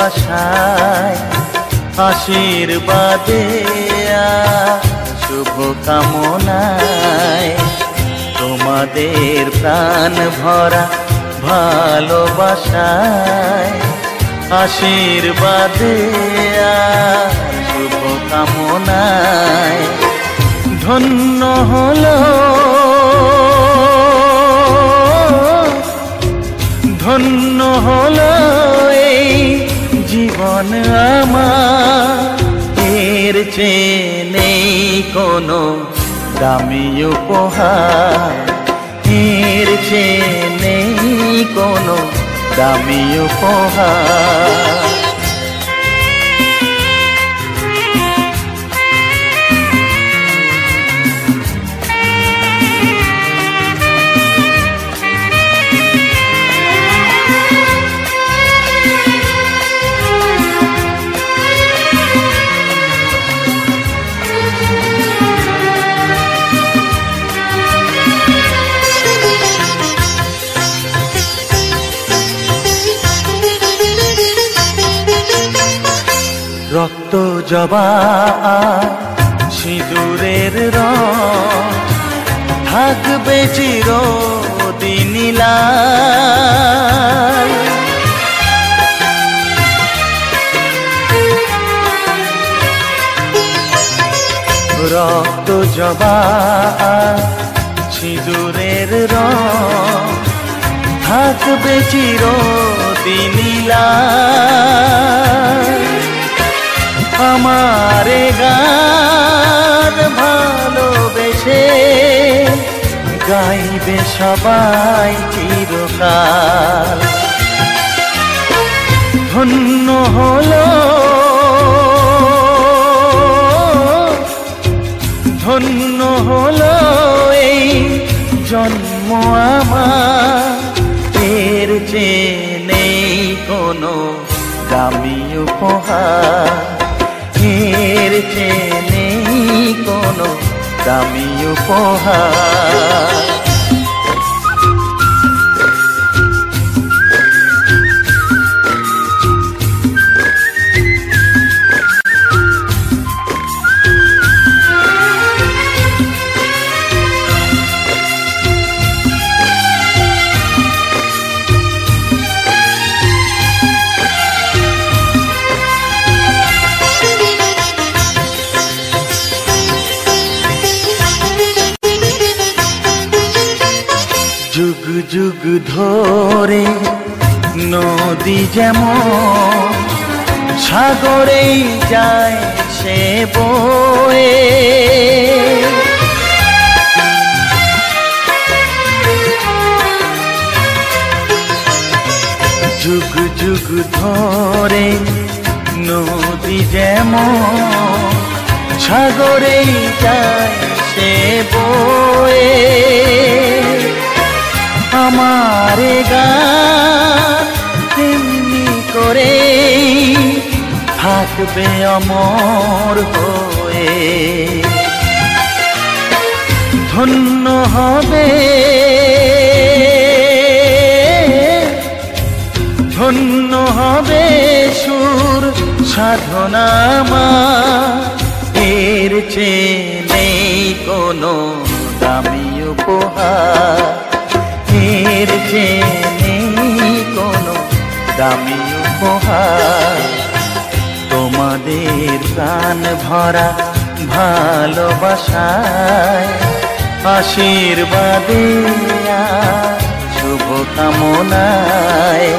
ভালোবাসায় আশীর্বাদে শুভ কামনায় তোমাদের প্রাণ ভরা ভালোবাসায় আশীর্বাদে শুভ কামনায় ধন্য হলো ধন্য হলো এই জীবন আমার এর চেয়ে নেই কোনো দামি উপহার এর চেয়ে নেই কোনো দামি উপহার রক্ত জবা সিঁদুরের রং থাকবে চিরদিন লাল রক্ত জবা সিঁদুরের রং থাকবে চিরদিন লাল আমারে গান ভালোবেসে গাইবে সবাই চিরকাল ধন্য হলো ধন্য হলো এই জন্ম আমার এর চেয়ে নেই কোনো দামি উপহার এর চেয়ে নেই কোনো দামি উপহার যুগ যুগ ধরে নদী যেমন সাগরেই যায় সে বয়ে যুগ যুগ ধরে নদী যেমন সাগরেই যায় সে বয়ে আমারে গান তেমনি করে থাকবে অমর হয়ে ধন্য হবে ধন্য হবে সুর সাধনা এর চেয়ে নেই কোনো দামি উপহার এর চেয়ে নেই কোনো দামি উপহার তোমাদের প্রাণ ভরা ভালোবাসায় আশীর্বাদে শুভ কামনায়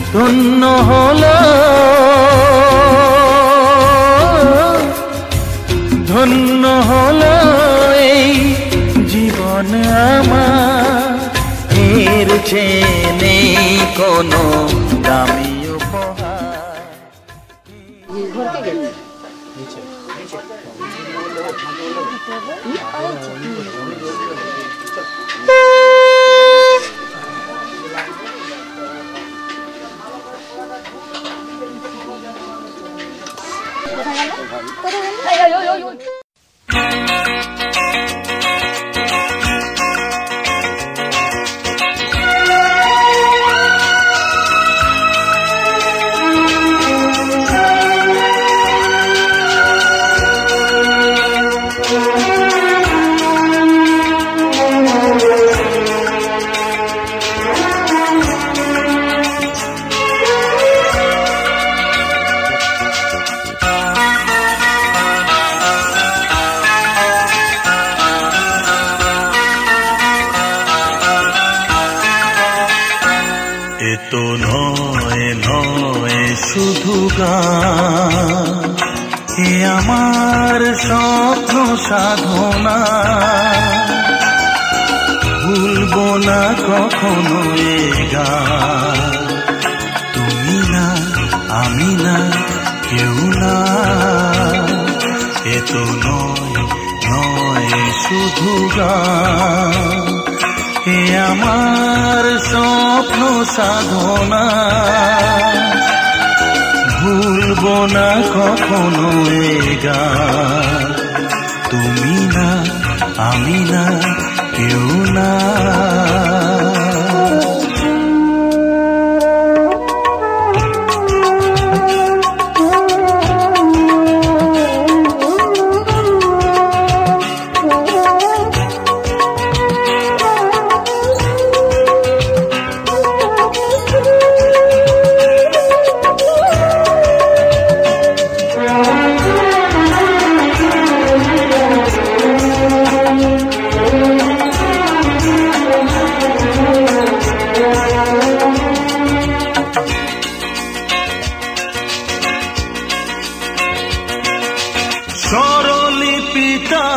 ধন্য হলো ধন্য হলো এই জীবন আমার এর চেয়ে নেই কোনো দামি উপহার এ আমার স্বপ্ন সাধনা, ভুলবো না কখনো এ গান। তুমি না আমি না কেউ না, এ তো নয় নয় শুধু গান। এ আমার স্বপ্ন সাধনা, ভুলবো না কখনো এ গান। তুমি না আমি না কেউ না। স্বরলিপিটা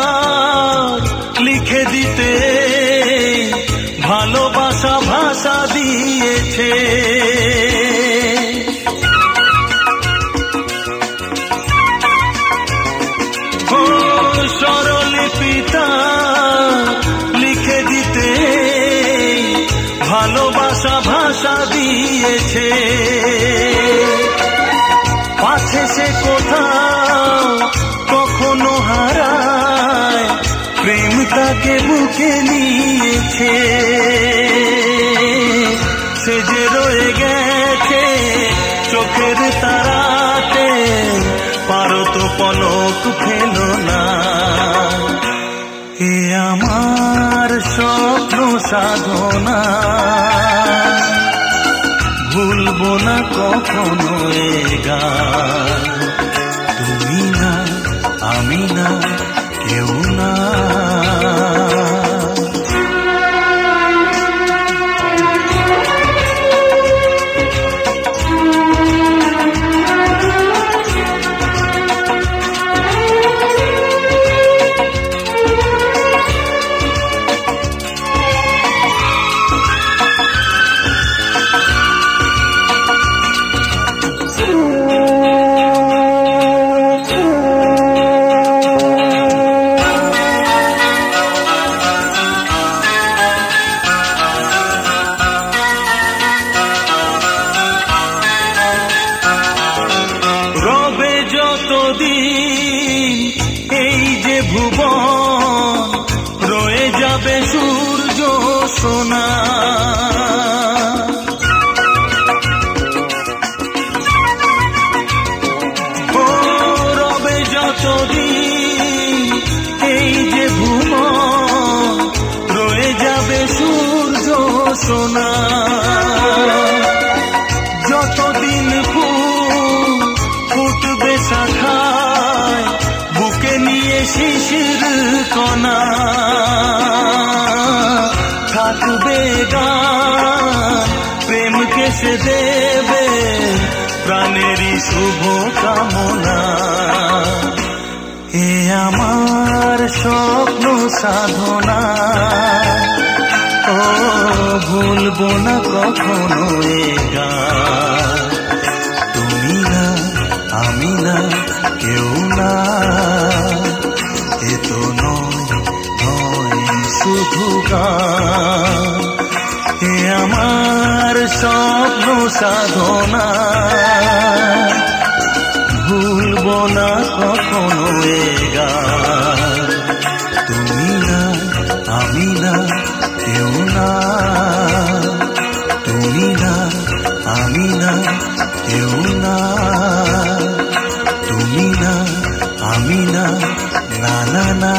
লিখে দিতে ভালোবাসা ভাষা দিয়েছে, ও স্বরলিপিটা লিখে দিতে ভালোবাসা ভাষা দিয়েছে। পাছে সে কোথাও কখনো হারায়, প্রেম তাকে বুকে নিয়েছে। সে যে রয়ে গেছে চোখের তারাতে, পারো তো পলক ফেলো না। এ আমার স্বপ্ন সাধনা, ভুলবো না কখনো এ গান। তুমি না আমি না কেউ না। রবে যতদিন এই যে ভুবন, রয়ে যাবে সূর্য সোনা। ও রবে যতদিন এই যে ভুবন, রয়ে যাবে সূর্য সোনা। যতদিন ফুটবে শাখায়, বুকে নিয়ে শিশির কণা, থাকবে গান প্রেমকে সে দেবে প্রাণেরই শুভ কামনা। এ আমার স্বপ্ন সাধনা, ও ভুলবো না কখনো এ গান। তুমি না আমি না কেউ না, এ তো নয় নয় শুধু গান। এ আমার স্বপ্ন সাধনা, ভুলবো না কখনো এ গান। তুমি না আমি না কেউ না, তুমি না আমি না কেউ না, তুমি না আমি না না না না।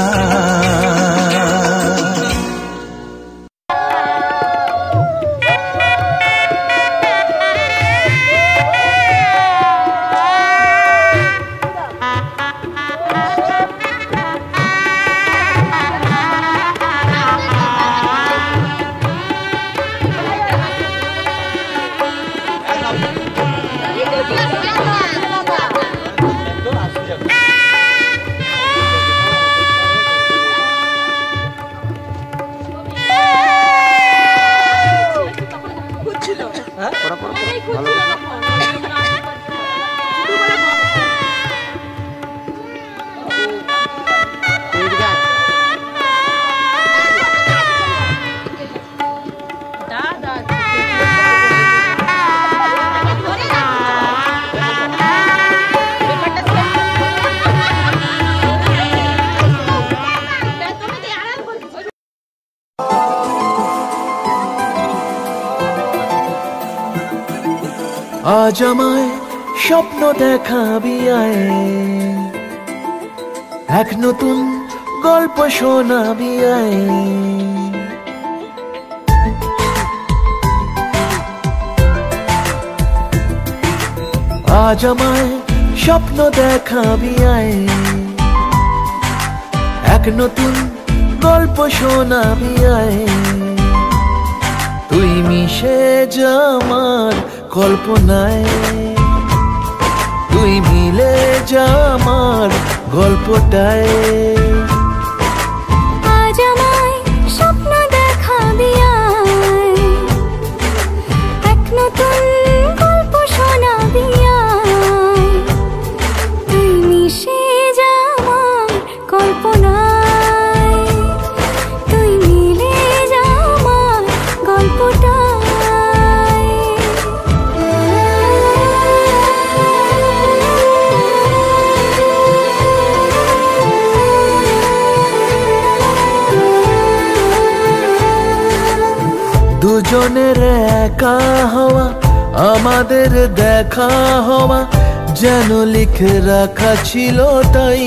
Gracias. আজ আমায় স্বপ্ন দেখাবি আয়, এক নতুন গল্প শোনাবি আয়। আজ আমায় স্বপ্ন দেখাবি আয়, এক নতুন গল্প শোনাবি আয়। তুই মিশে যা আমার কল্পনায়, তুই মিলে যা আমার গল্পটায়। আজ আমায় স্বপ্ন দেখাবি আয়, এক নতুন গল্প শোনাবি আয়। তুই মিশে যা আমার কল্পনায়, তুই মিলে যা আমার গল্পটায়। দুজনের একা হওয়া, আমাদের দেখা হওয়া যেন লিখে রাখা ছিল তাই।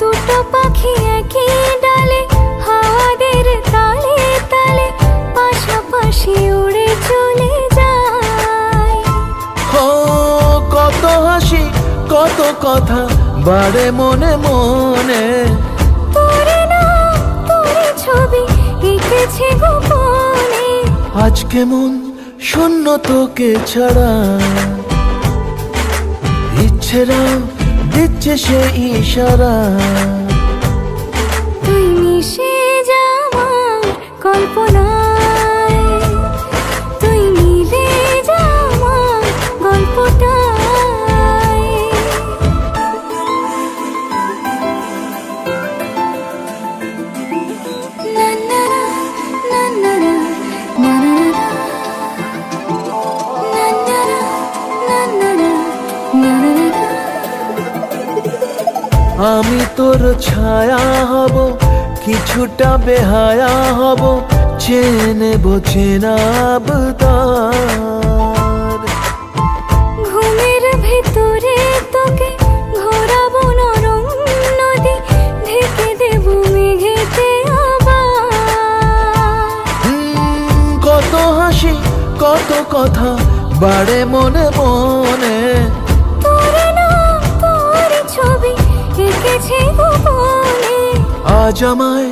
দুটো পাখি একই ডালে, হাওয়াদের তালে তালে পাশাপাশি উড়ে চলে যায়। ও কত হাসি কত কথা বাড়ে মনে মনে, তোরে না তোরে ছবি এঁকেছে গোপনে। আজ কেমন শূন্য তোকে ছাড়া, ইচ্ছেরা দিচ্ছে সে ইশারা। তুই মিশে যা আমার কল্পনায়, তুই মিলে যা আমার গল্পটায়। না না না না না না না না না। আমি তোর ছায়া হব, কিছুটা বেহায়া হব, চেনে চেনাব তার। ঘুমের ভেতরে তোকে ঘোরাবো নরম নদী, ঢেকে দেব মেঘেতে আবার। কত হাসি কত কথা বাড়ে মনে মনে, তোরে না তোর ছবি এঁকেছে গোপনে। আজ আমায়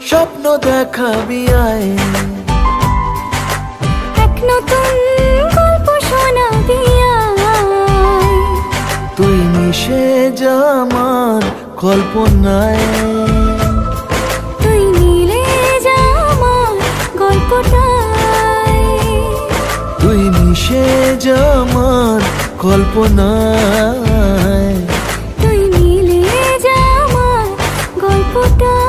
স্বপ্ন দেখাবি আয়, এক নতুন গল্প শোনাবি আয়। তুই মিশে যা আমার কল্পনায়, তুই মিলে যা আমার গল্পটায়। তুই মিশে যা আমার কল্পনায়। তুই মিলে যা আমার গল্পটায়।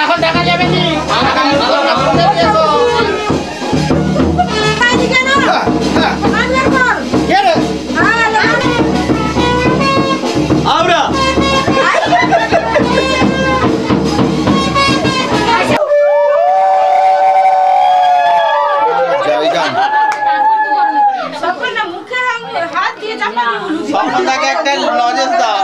এখন দেখা যাবে কি আমরা একটা লজেস দাও।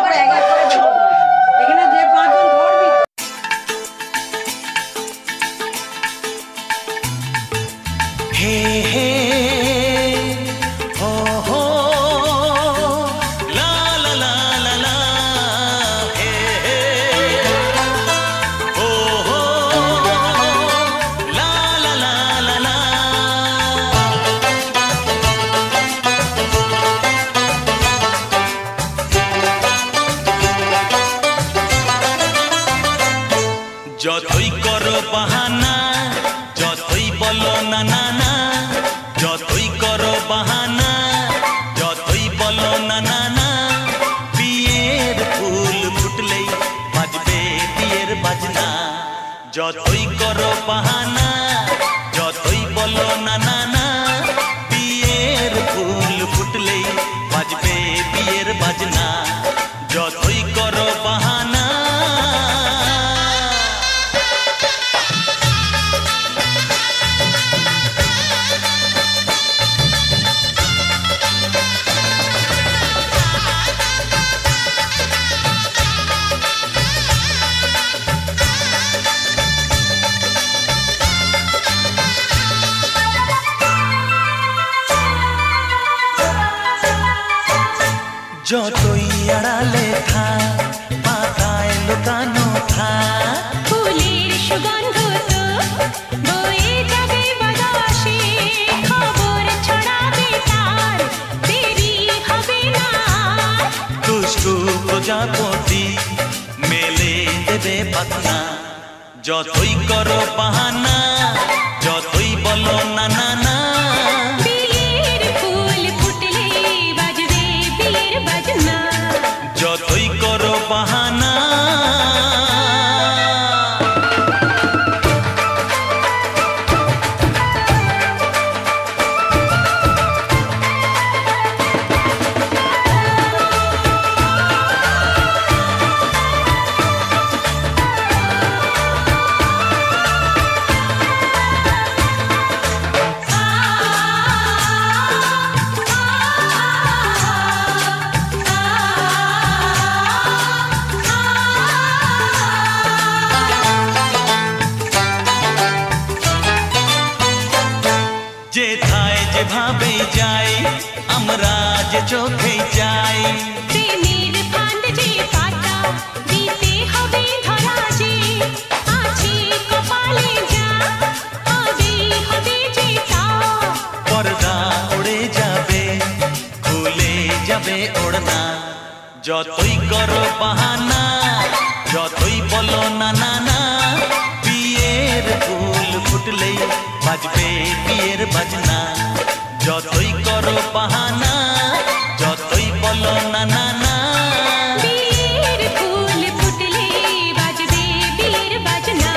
যতই করো বাহানা, যতই বলো না না না, যতই আড়ালে থাক পাতায় লুকানো থাক ফুলের সুগন্ধ তো বয়ে যাবে বাতাসে খবর ছড়াবে তার দেরি হবে না দুষ্টু প্রজাপতি মেলে দেবে পাখনা যতই করো বাহানা যতই বলো না না না বিয়ের ফুল ফুটলে বাজবে বিয়ের বাজনা যতই করো বাহানা যেথায় যেভাবে যাই আমরা যে চোখে যাই প্রেমের ফান্ড যে পাতা দিতে হবে ধরা যে আছে কপালে যা হবে হবে যে তা পর্দা উড়ে যাবে খুলে যাবে ওড়না যতই করো বাহানা যতই বলো না না না বিয়ের ফুল ফুটলেই বাজবে বিয়ের বাজনা যতই করো বাহানা যতই বলো না না না বিয়ের ফুল ফুটলে বাজবে বিয়ের বাজনা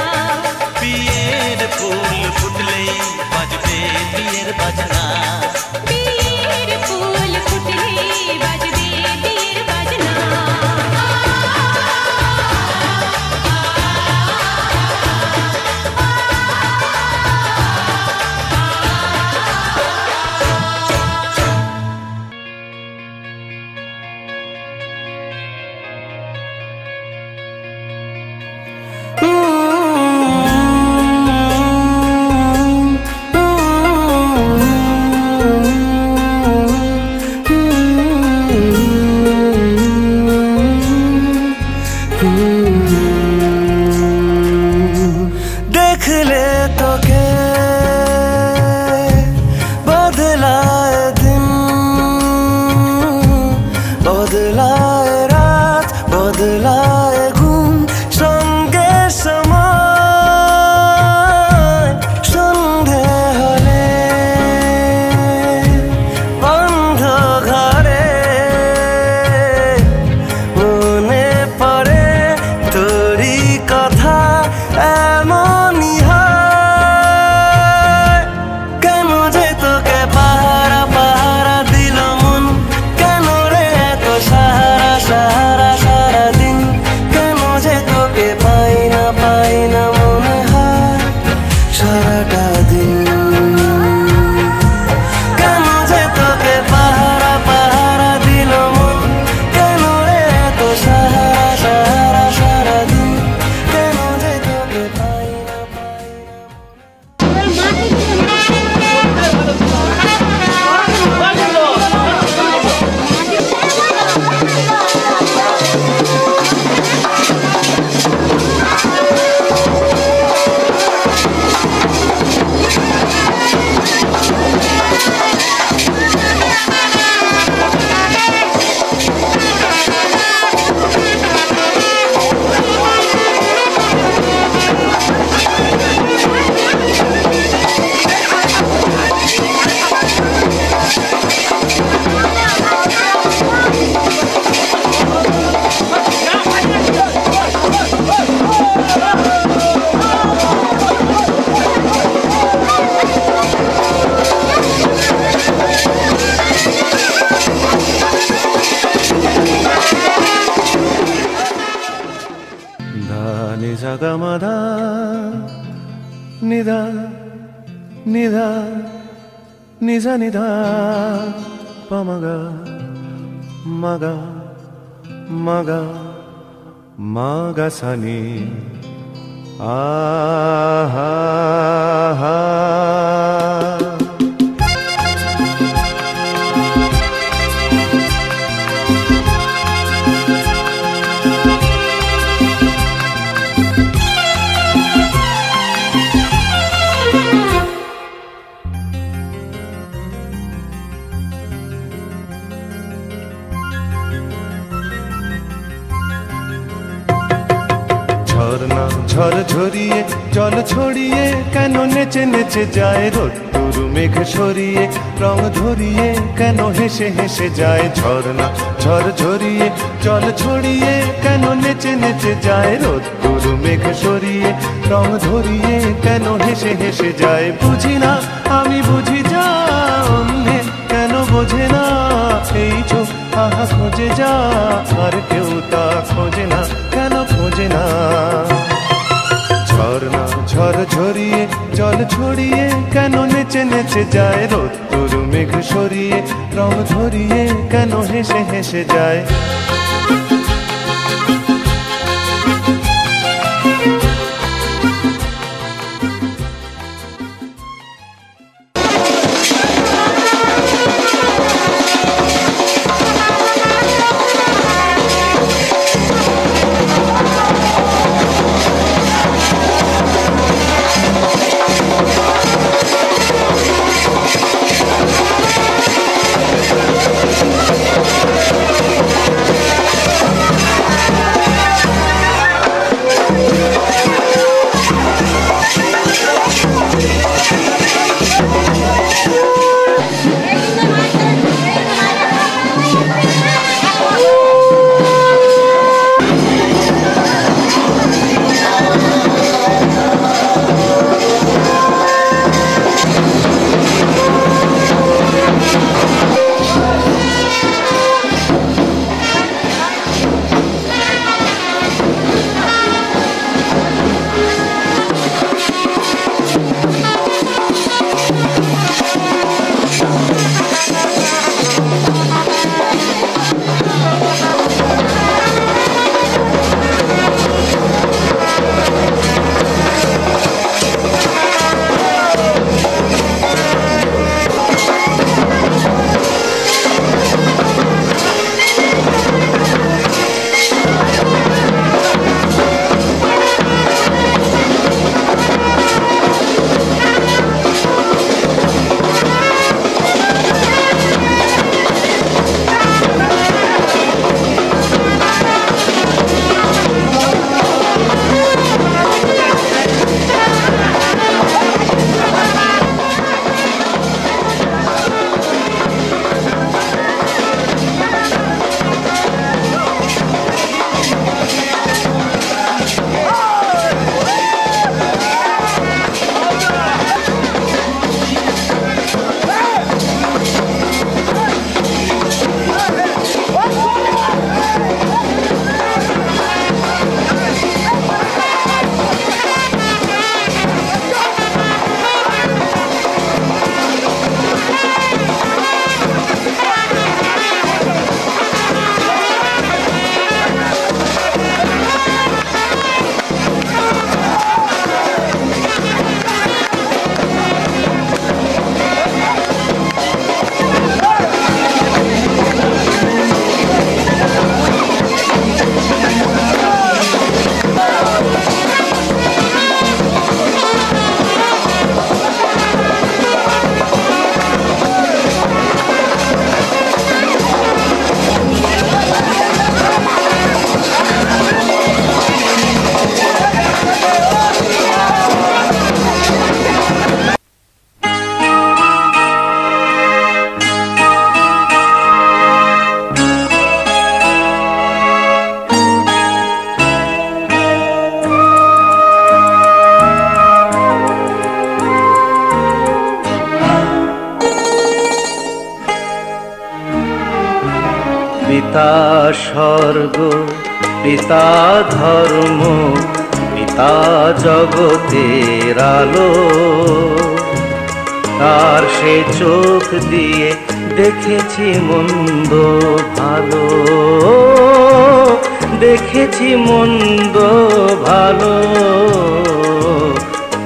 বিয়ের ফুল ফুটলেই বাজবে বিয়ের বাজনা বিয়ের ফুল ফুটলে বাজবে বিয়ের বাজনা देखले तो के बदलाए दिन बदलाए रात बदलाए घुम संगे समय सन्धे हले बंध घरे मने पड़े तोरी कथा এমনই হয় কেন যে তোকে পাহারা পাহারা দিল মন কেন রে এত সাহারা সাহারা সারাদিন কেন যে তোকে পাই না মনে হয় সারাটা দিন কেন যে তোকে পাহারা পাহারা দিল মন কেন রে এত সাহারা সাহারা সারাদিন কেন যে তোকে পাই না ni sa ga ma da ni da ni da ni sa ni da pa ma ga ma ga ma ga ma ga sa ni a ha ha নেচে নেচে যায় রোদ্দুর মেঘ সরিয়ে রং ধরিয়ে কেন হেসে হেসে যায় ঝর্ণা ঝড় ঝরিয়ে জল ছড়িয়ে কেন নেচে নেচে যায় রোদ্দুর মেঘ সরিয়ে রং ধরিয়ে কেন হেসে হেসে যায় বুঝি না আমি বুঝি যা অন্যে কেন বোঝে না এই চোখ আহা খোঁজে যা আর কেউ তা খোঁজে না কেন খোঁজে না ঝর্ণা ঝড় ঝরিয়ে জল ছড়িয়ে কেন নেচে নেচে যায় রোদ্দুর মেঘ সরিয়ে রং ধরিয়ে কেন হেসে হেসে যায় পিতা স্বর্গ পিতা ধর্ম পিতা জগতের আলো তার সে চোখ দিয়ে দেখেছি মন্দ ভালো দেখেছি মন্দ ভালো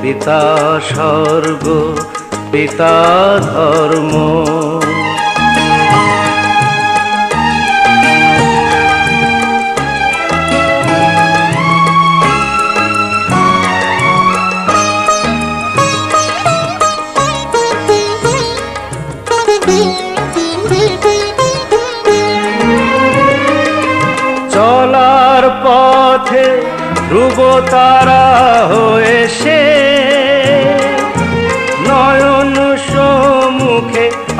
পিতা স্বর্গ পিতা ধর্ম চলার পথে ধ্রুব তারা হয়ে সে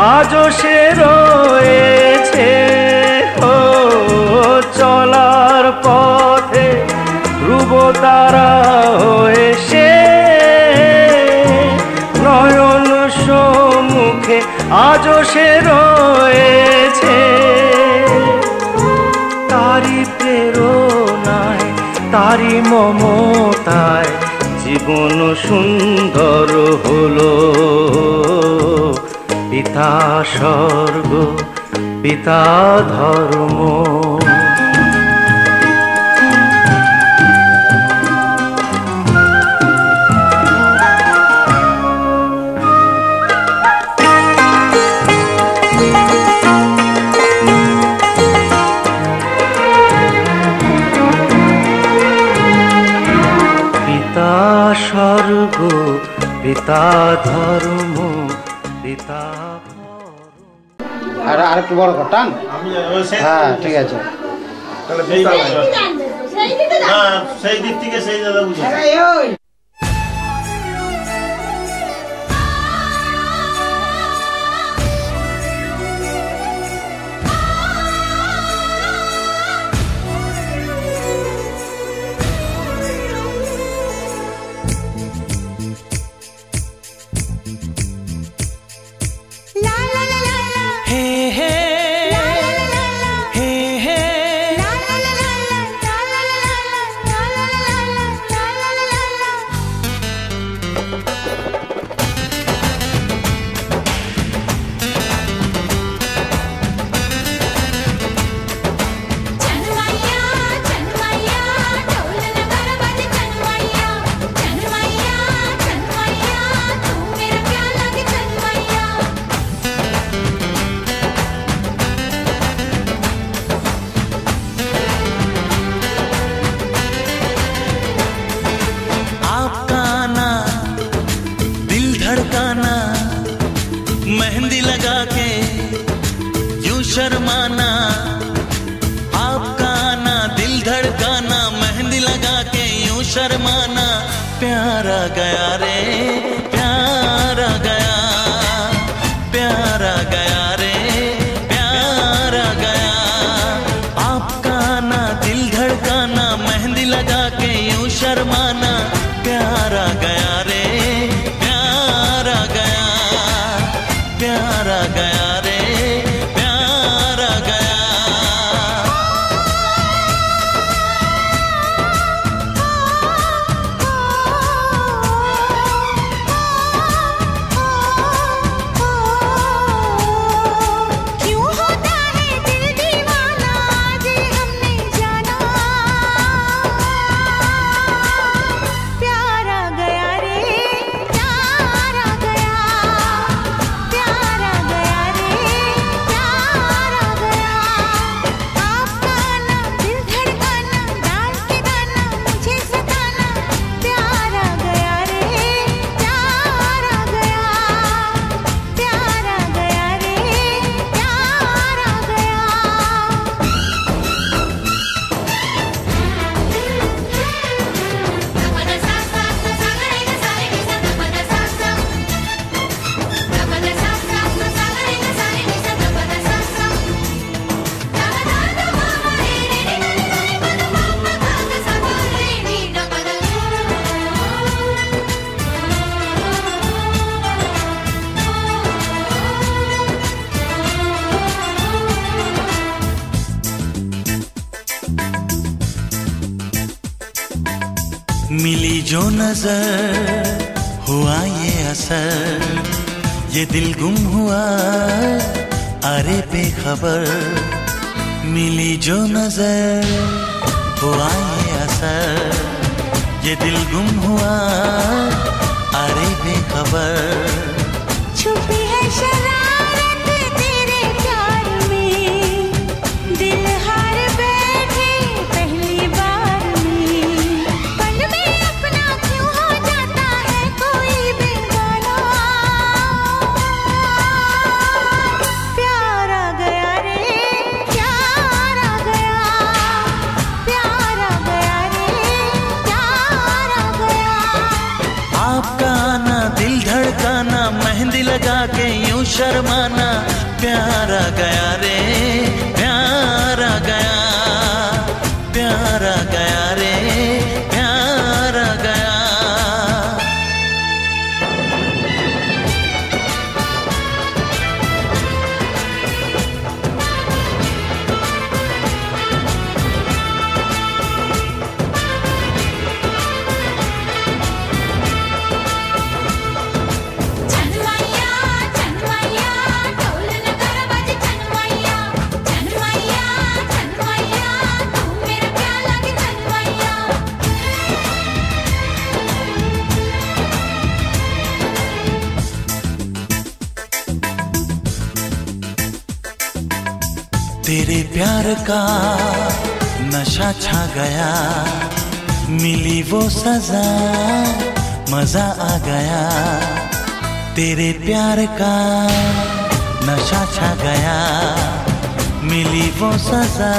আজও সে রয়েছে ও চলার পথে ধ্রুব তারা হয়ে সে নয়ন সম্মুখে আজও সে রয়েছে তারি প্রেরণায় তারি মমতায় জীবন সুন্দর হলো পিতা স্বর্গ পিতা ধর্ম স্বর্গ পিতা ধর্ম পিতা আর একটু বড় কর টান হ্যাঁ ঠিক আছে সেই দিক থেকে সেই দাদা বুঝে मेहंदी लगा के यूं शर्माना आपका आना दिल धड़काना मेहंदी लगा के यूं शर्माना प्यारा गया रे प्यारा गया प्यारा गया रे प्यारा गया आपका आना दिल धड़काना मेहंदी लगा के यूं शर्माना प्यारा गया रे प्यारा गया प्यारा गया रे प्यारा गया क्यों होता है दिल दीवाना आज हमने जाना प्यारा गया रे प्यारा गया प्यारा गया रे प्यारा गया आपका आना दिल धड़काना डाल के गाना मुझे सताना प्यारा गया रे प्यारा गया प्यारा गया रे प्यारा गया मिली जो नजर हुआ ये असर ये दिल गुम हुआ अरे बेखबर मिली जो नजर हुआ ये असर ये दिल गुम हुआ अरे बेखबर छुपी है शरारत तेरे प्यार में दिल हार बैठे पहली बार में पल में अपना क्यों हो जाता है कोई बेगाना प्यारा गया रे प्यारा गया प्यारा गया रे प्यारा गया आपका आना दिल धड़काना मेहंदी लगा के यूं शर्माना, प्यारा गया रे प्यारा गया, प्यारा गया रे प्यारा गया। तेरे प्यार का नशा छा गया, मिली वो सजा मजा आ गया। तेरे प्यार का नशा छा गया, मिली वो सजा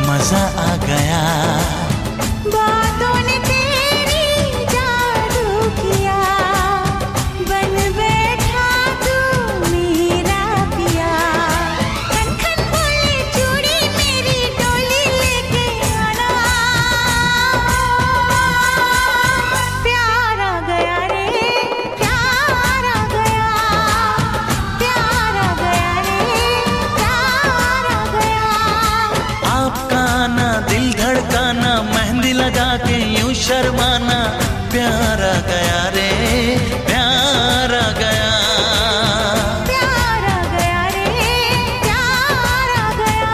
मजा आ गया। बातों ने तेरी जादू किया, बन बैठा तू मेरा पिया। खन खन बोले चूड़ी मेरी डोली लेके आना, प्यारा गया रे प्यारा गया, प्यारा गया रे प्यारा गया। आपका ना दिल धड़काना, मेहंदी लगा के यूं शर्माना, प्यारा गया रे प्यारा गया। प्यारा गया रे प्यारा गया।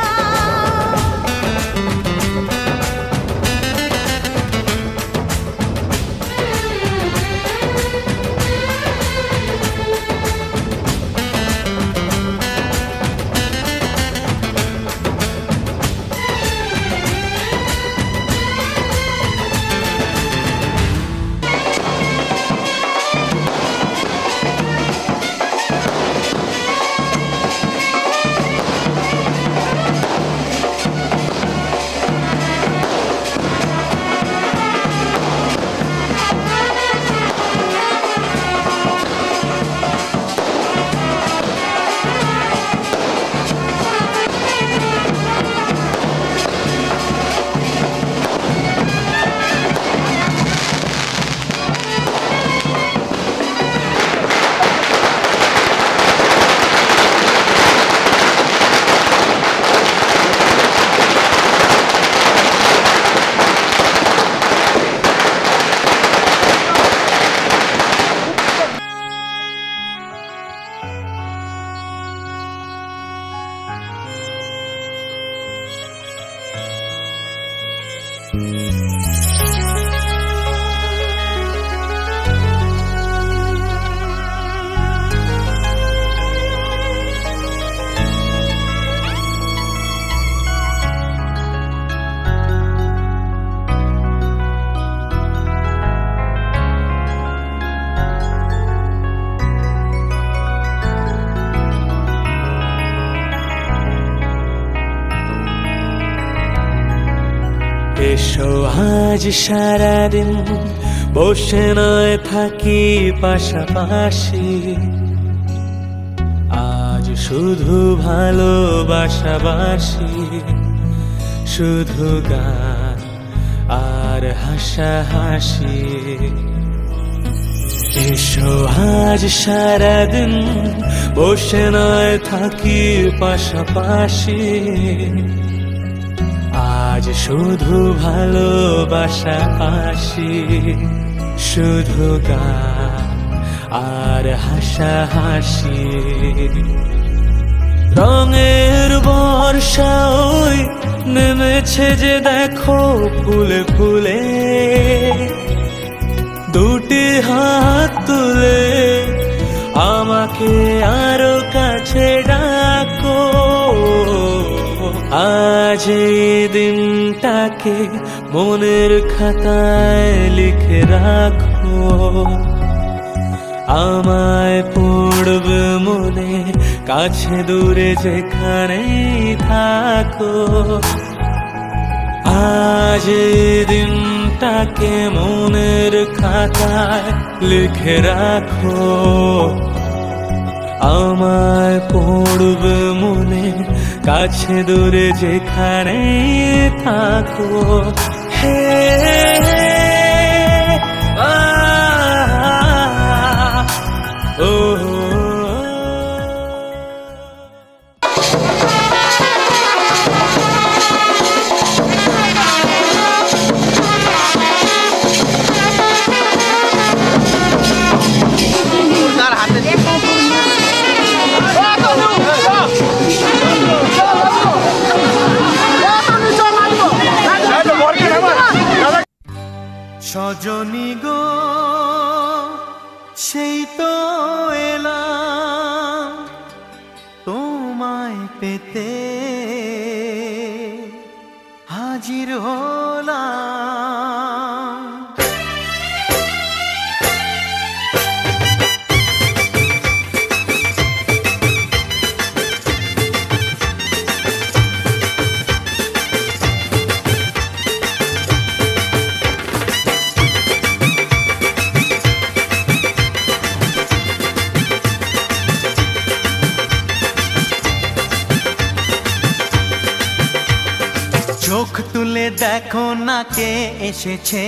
এসো আজ সারাদিন বসে নয় থাকি পাশাপাশি, আজ শুধু ভালোবাসাবাসি, শুধু গান আর হাসাহাসি। এসো আজ সারাদিন বসে নয় থাকি পাশাপাশি, আজ শুধু ভালোবাসা আসি, শুধু গান আর হাসাহাসি। রঙের বর্ষা ওই নেমেছে যে দেখো ফুলে ফুলে, দুটি হাত তুলে আমাকে আরো কাছে ডাকো। আজ এই দিনটাকে মনের খাতায় লিখে রাখো, আমায় পড়বে মনে কাছে দূরে যেখানেই থাকো। আজ এই দিনটাকে মনের খাতায় লিখে রাখো, আমায় পড়বে মনে, কাছে দূরে যেখানে থাকো। হে ও সজনী গো সেই তো এলাম তোমায় পেতে, হাজির হলাম। চোখ তুলে দেখো না কে এসেছে,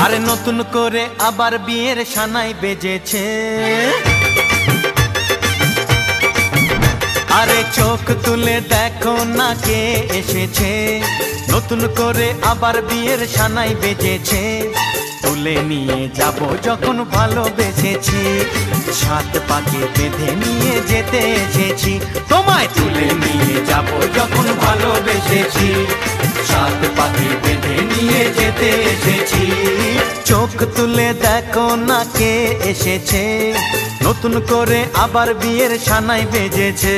আরে নতুন করে আবার বিয়ের সানাই বেজেছে। আরে চোখ তুলে দেখো না কে এসেছে, নতুন করে আবার বিয়ের সানাই বেজেছে। তুলে নিয়ে যাব যখন ভালোবেসেছি, সাত পাকে বেঁধে নিয়ে যেতে এসেছি। তোমায় তুলে নিয়ে যাব যখন ভালোবেসেছি, সাত পাকে বেঁধে নিয়ে যেতে এসেছি। চোখ তুলে দেখো না কে এসেছে, নতুন করে আবার বিয়ের সানাই বেজেছে।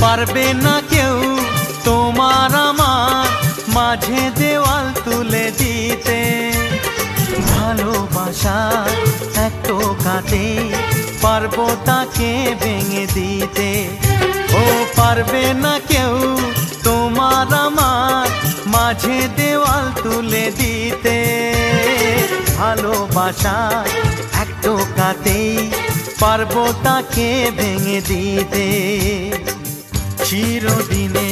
পারবে না কেউ তোমার আমার মাঝে দেওয়াল তুলে দিতে, ভালোবাসা এত কাটে পারবো তাকে ভেঙে দিতে। ও পারবে না কেউ তোমার আমার মাঝে দেওয়াল তুলে দিতে, ভালোবাসা এত কাটে পারবো তাকে ভেঙে দিতে। চিরদিনে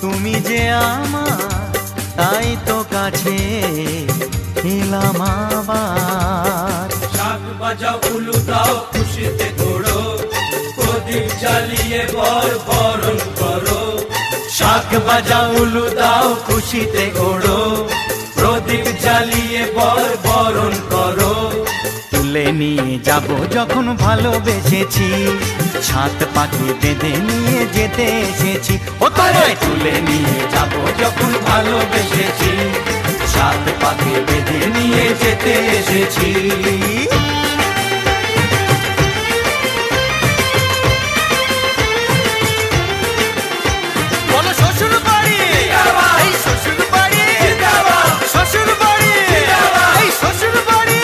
তুমি যে আমার, তাই তো কাছে এলাম আবার। শাক বাজাও উলু দাও খুশিতে ঘোড়ো, প্রদীপ জ্বালিয়ে বর বরণ করো। শাক বাজাও উলু দাও খুশিতে ওড়ো, প্রদীপ জ্বালিয়ে বর বরণ করো। তুলে নিয়ে যাব যখন ভালোবেসেছি, সাত পাখি বেঁধে নিয়ে যেতে এসেছি। ও তোমায় তুলে নিয়ে যাব যখন ভালোবেসেছি, সাত পাখি বেঁধে নিয়ে যেতে এসেছি। বলো শ্বশুর বাড়ি, এই শ্বশুর বাড়ি, শ্বশুর বাড়ি, এই শ্বশুর বাড়ি।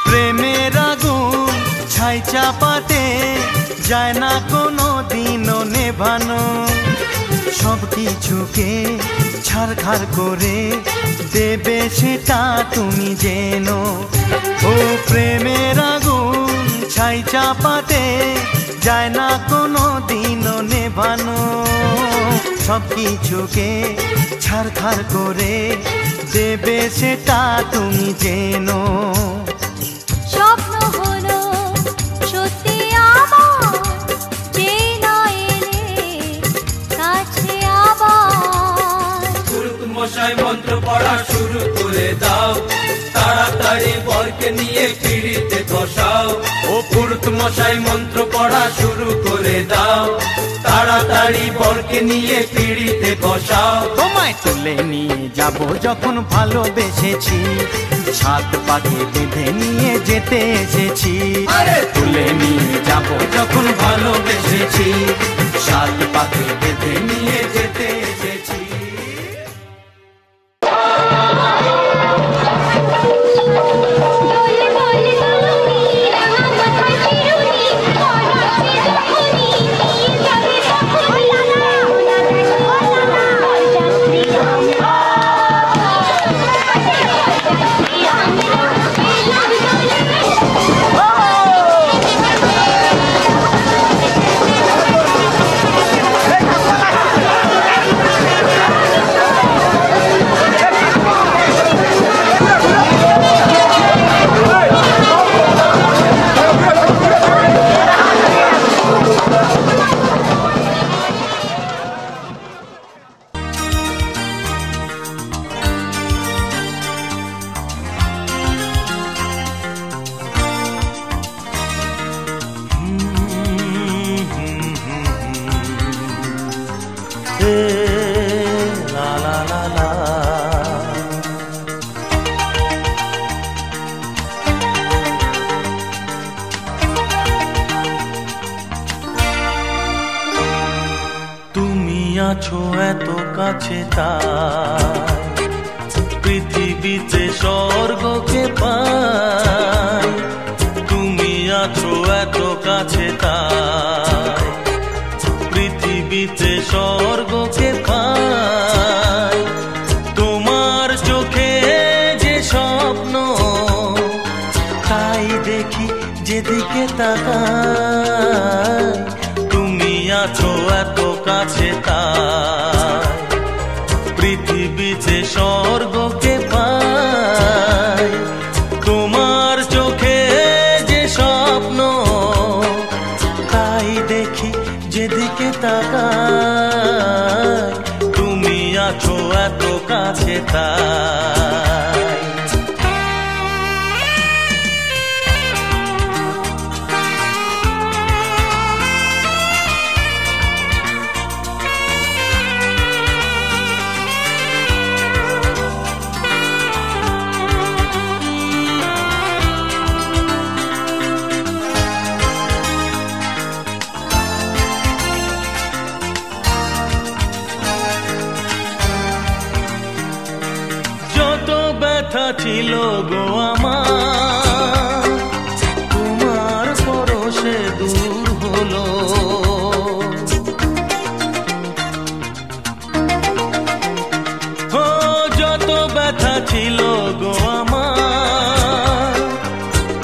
প্রেমের আগুন ছাই চাপাতে যায় না কোনো দিনও নেভানো, সব কিছুকে ছারখার করে দেবে সেটা তুমি জেনো। ও প্রেমের আগুন ছাই চাপাতে যায় না কোনো দিনও নেভানো, সব কিছুকে ছারখার করে দেবে সেটা তুমি জেনো। স্বপ্ন হলো সত্যি আমার, যে না এলে কাছে আবার। পুরুত মশাই মন্ত্র পড়া শুরু করে দাও, তাড়াতাড়ি বরকে নিয়ে পিড়িতে বসাও। ও পুরুত মশাই মন্ত্র পড়া শুরু করে দাও, তাড়াতাড়ি বরকে নিয়ে পিড়িতে বসাও। তোমায় তুলে নিয়ে যাব যখন ভালোবেসেছি, সাত পাকে বেঁধে নিয়ে যেতে এসেছি। আরে তুলে নিয়ে যাব যখন ভালোবেসেছি, সাত পাকে বেঁধে নিয়ে যেতে এসেছি। আছো এত কাছে তাই পৃথিবীতে স্বর্গকে পাই। তুমি আছো এত কাছে তাই পৃথিবীতে স্বর্গকে পাই। তোমার চোখে যে স্বপ্ন তাই দেখি যেদিকে তাকাই। তুমি আছো এত কাছে তাই পৃথিবীতে স্বর্গকে পাই। তোমার চোখে যে স্বপ্ন তাই দেখি যেদিকে তাকাই। তুমি আছো এত কাছে তাই। ছিল গো আমার তোমার পরশে দূর হলো। যত ব্যথা ছিল গো আমার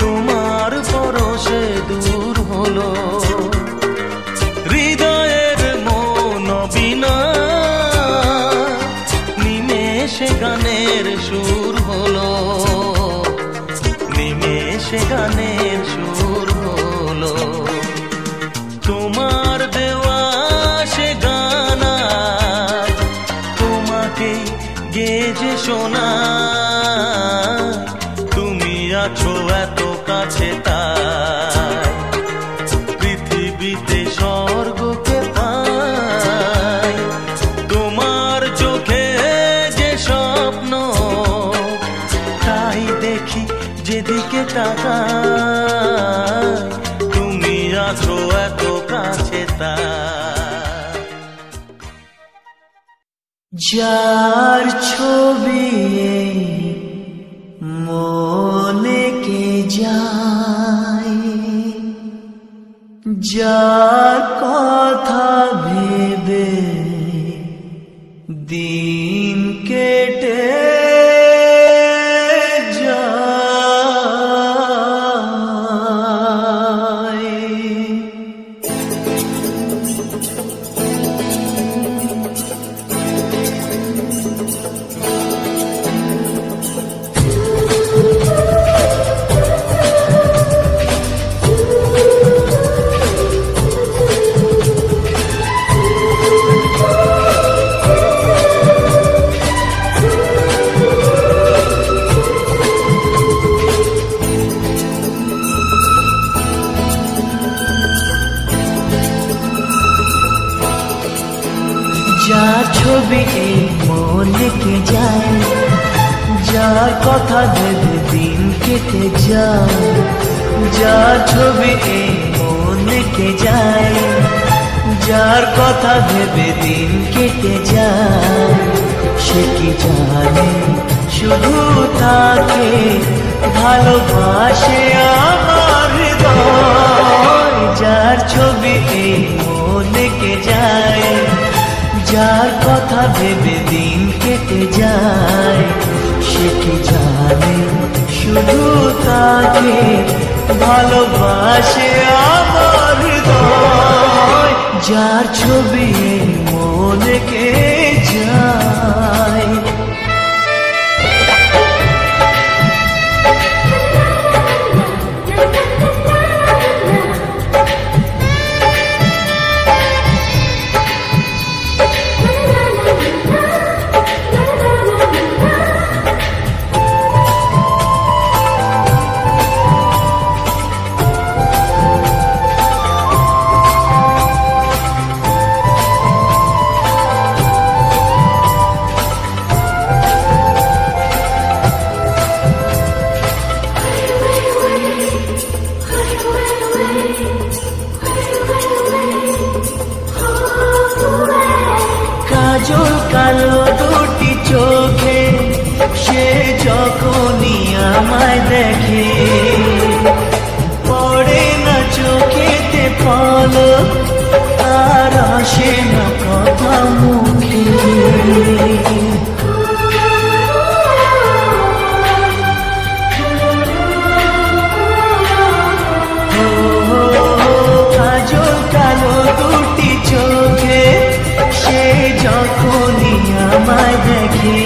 তোমার পরশে দূর হলো। হৃদয়ের মন বিনা নিমেষে গানের সুর হলো। নিমেষে গানের সুর হলো। তোমার দেওয়া সে গানা তোমাকে গেজে শোনা। তুমি আছো এত কাছে তাই পৃথিবীতে স্বর্গকে পাই। তোমার চোখে যে স্বপ্ন তাই দেখি যেদিকে তাকাই। তুমি আছো এত কাছে তাই। যার ছবি মনে কে যায়, যার কথা ভেবে দিন কেটে যার ছবি এই মনে কে যায়, যার কথা ভেবে দিন কেটে যায়, যার ছবি এই মনে কে যায়, যার কথা ভেবে দিন কেটে যায়, সে কি জানে শুধু তাকে ভালোবাসে আমার হৃদয়। যার ছবি এই মনে কে যায়, যার কথা ভেবে দিন কেটে যায়, সে কি জানে শুধু তাকে ভালোবাসে আমার হৃদয়। যার ছবি এই মনে কে যায়। কাজল কালো দুটি চোখে সে যখনই আমায় দেখে, পড়ে না চোখেতে পলক, আর আসে না কথা মুখে। কাজল কালো দুটি চোখে সে যখনই আমায় দেখে,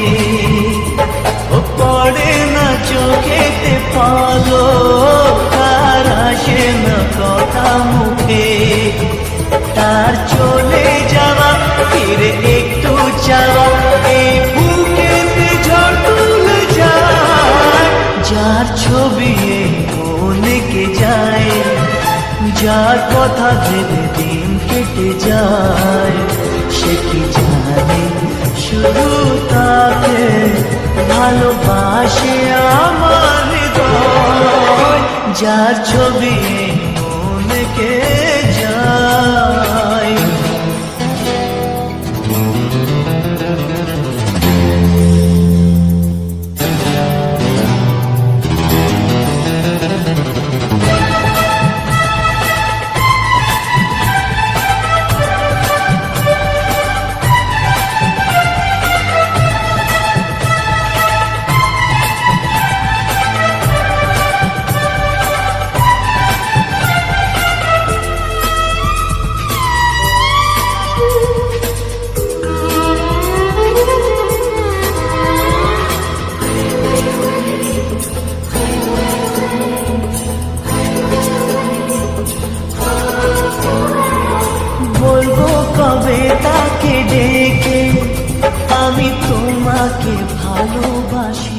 ও পড়ে না চোখেতে পলক, আর আসে না কথা মুখে। তার চলে যাওয়া ফিরে একটু চাওয়া এই বুকেতে ঝড় তুলে যায়। যার ছবি এই মনে কে যায়, যার কথা ভেবে দিন কেটে যায়, সে কি জানে শুধু তাকে ভালোবাসে আমার হৃদয়। যার ছবি এই মনে কে যায়। বলবো কবে তাকে ডেকে আমি তোমাকে ভালোবাসি।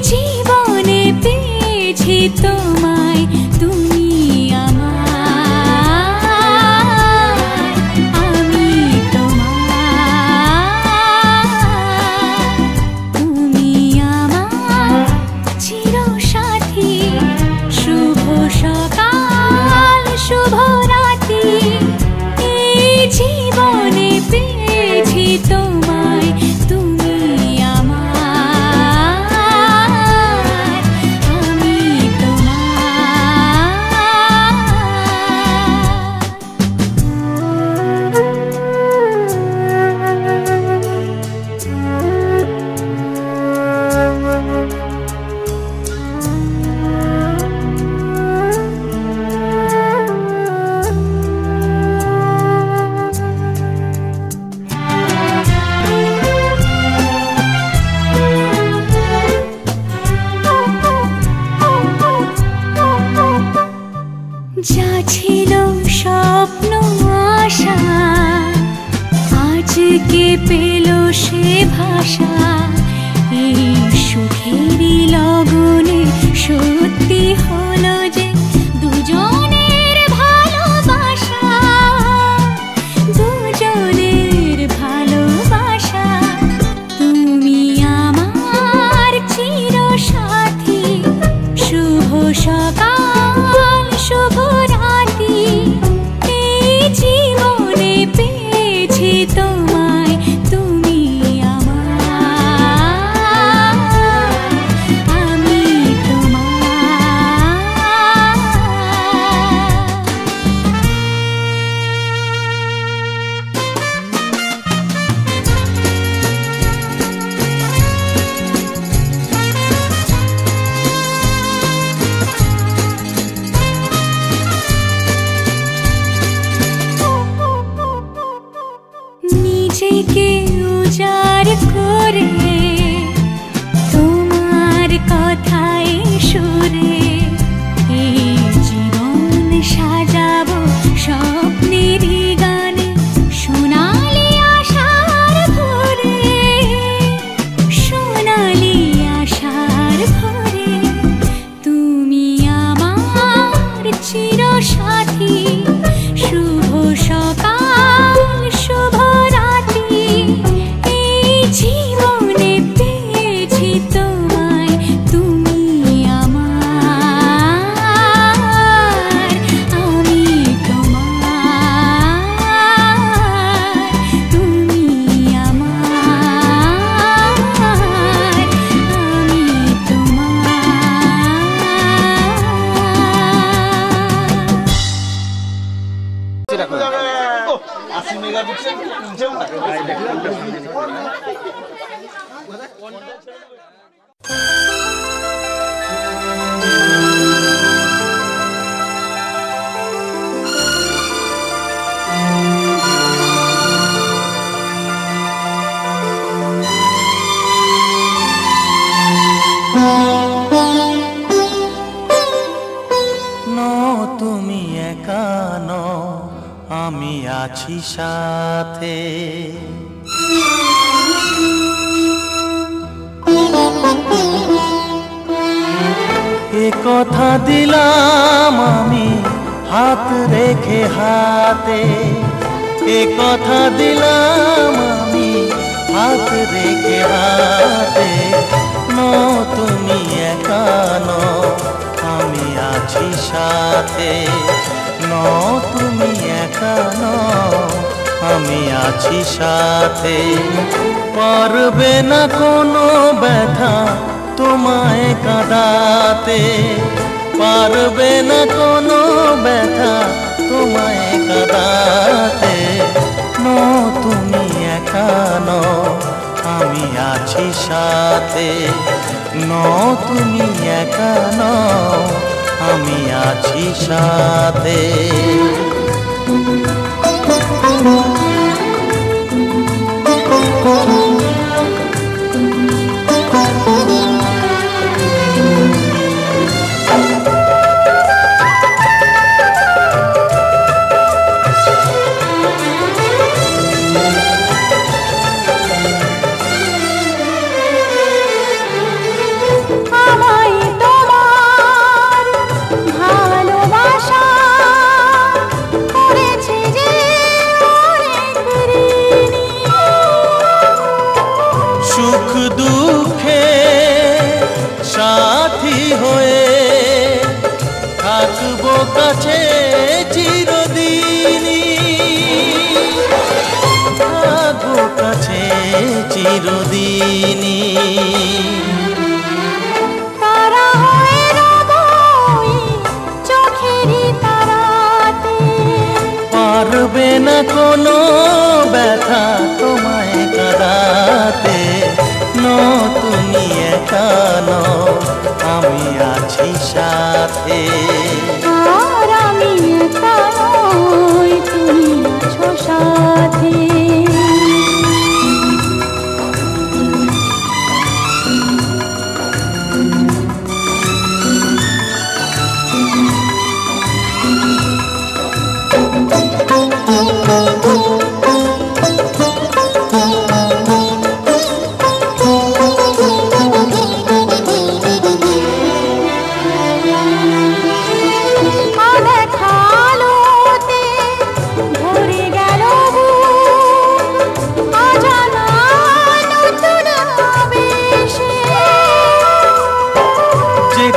জীবনে পেয়েছি তোমায়, তুমি আমার, আমি তোমার, তুমি আমার চিরসাথী। শুভ সকাল শুভ রাতি, এই জীবনে পেয়েছি তোমায়, তুমি আমার, আমি যা ছিল স্বপ্ন আশা, আজকে পেল সে ভাষা। এই সুখেরই লগনে সত্যি হলো যে দুজনের ভালোবাসা, দুজনের ভালোবাসা। তুমি আমার চিরসাথী, শুভ সকাল শুভ রাতি, এই জীবনে পেয়েছি তোমায়, তুমি আমার, আমি নিজেকে উজাড় করে তোমার কথায় সুরে, এই জীবন সাজাবো স্বপ্নেরই গানে, সোনালি আশার ভোরে, সোনালি আশার ভোরে। তুমি আমার চিরসাথী, শুভ সকাল শুভ রাতি, এই জীবনে পেয়েছি তোমায়, তুমি আমার, আমি তোমার, তুমি আমার, আমি তুমি একা নও, আমি আছি সাথে। এ কথা দিলাম আমি হাত রেখে হাতে, এ কথা দিলাম আমি হাত রেখে হাতে। তুমি একা নও, আমি আছি সাথে। তুমি একা নও, আমি আছি সাথে। পারবে না কোনো ব্যথা তোমায় কাঁদাতে, পারবে না কোনো ব্যথা তোমায় কাঁদাতে। তুমি একা নও, আমি আছি সাথে। তুমি একা নও, আমি আছি সাথে। সাথী হয়ে থাকবো কাছে চিরদিনই, থাকবো কাছে চিরদিনই। তারা হয়ে রব ওই চোখেরই তারাতে, পারবে না কোনো ব্যথা তোমায় কাঁদাতে। তুমি একা নও, আমি আছি সাথে। আর আমি একা নই, তুমি আছো সাথে।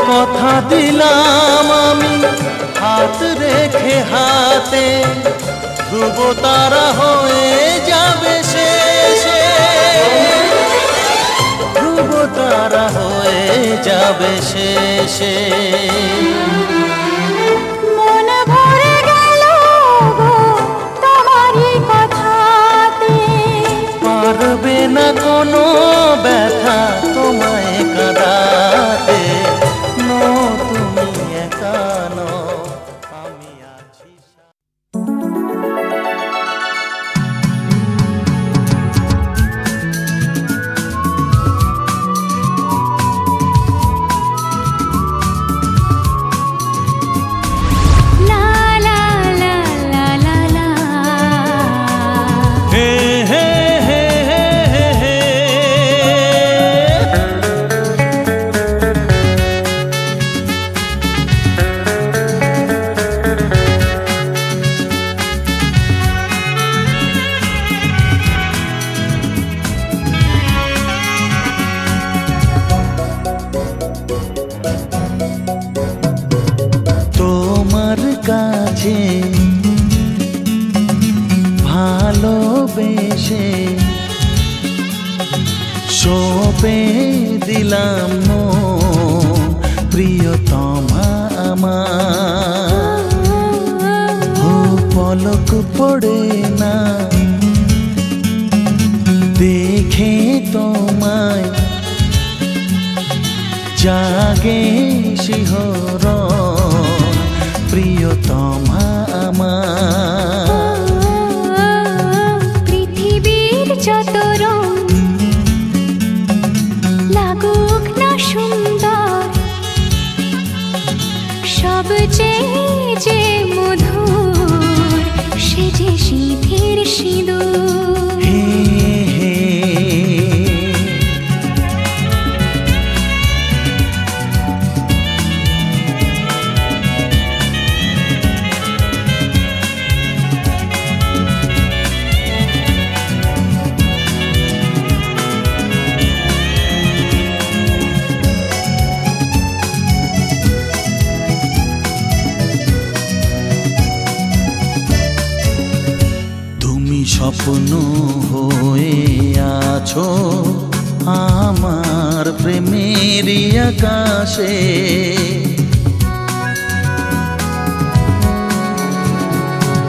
কথা দিলাম আমি হাত রেখে হাতে, ধ্রুব তারা হয়ে যাবে শেষে, ধ্রুব তারা হয়ে যাবে শেষে। মন ভরে গেল গো তোমারই কথাতে, পারবে না কোনো ব্যথা তোমায় কাঁদাতে। তুমি একা নও, আমি আছি। লা লা লা লা লা লা, হে হে হে হে হে। তোমার কাছে ভালোবেসে সঁপে দিলাম মন, প্রিয়তমা আমার। পলক পড়ে না দেখে তোমায়, জাগে শিহরণ, প্রিয়তমা আমার। পৃথিবীর যত রং লাগুক না সুন্দর, সবচেয়ে যে মধুর সে যে সিঁথির সিঁদুর। হে হে স্বপ্ন হয়ে আছো আমার প্রেমের আকাশে।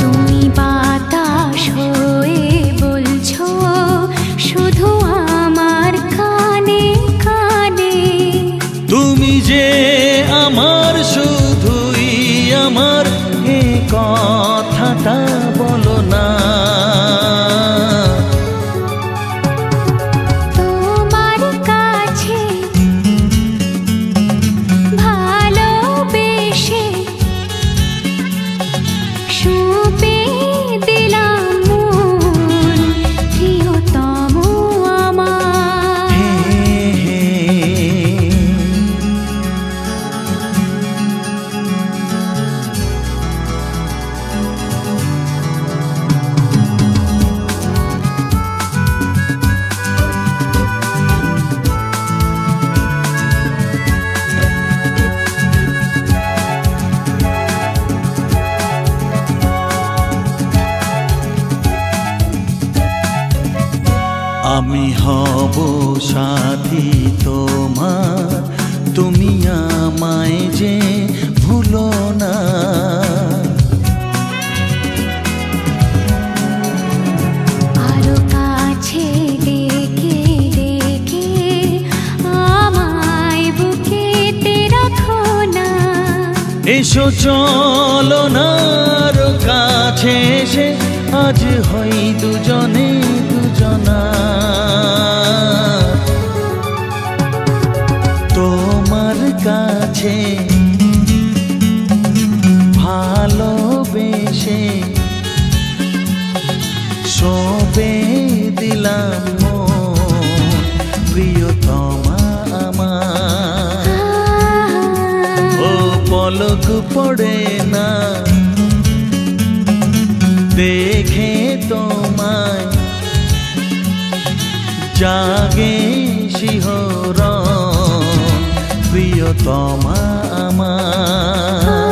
তুমি বাতাস হয়ে বলছো শুধু আমার কানে কানে, তুমি যে আমার শুধুই আমার, এ কথাটা বলো না। তোমার কাছে ভালোবেসে সঁপে দিলাম মন, প্রিয়তম আমার। হে হে আমি হব সাথী তোমার, তুমি আমায় যে ভুলো না। আরো কাছে ডেকে ডেকে আমায় বুকেতে রাখো না। এসো চলো না আরো কাছে এসে আজ হই দুজনে দুজনা। তোমার কাছে ভালোবেসে সবে দিলাম মন, প্রিয়তমা আমার। ও পলক পড়ে না দেখে তোমায়, জাগে শিহরণ, প্রিয়তমা আমার।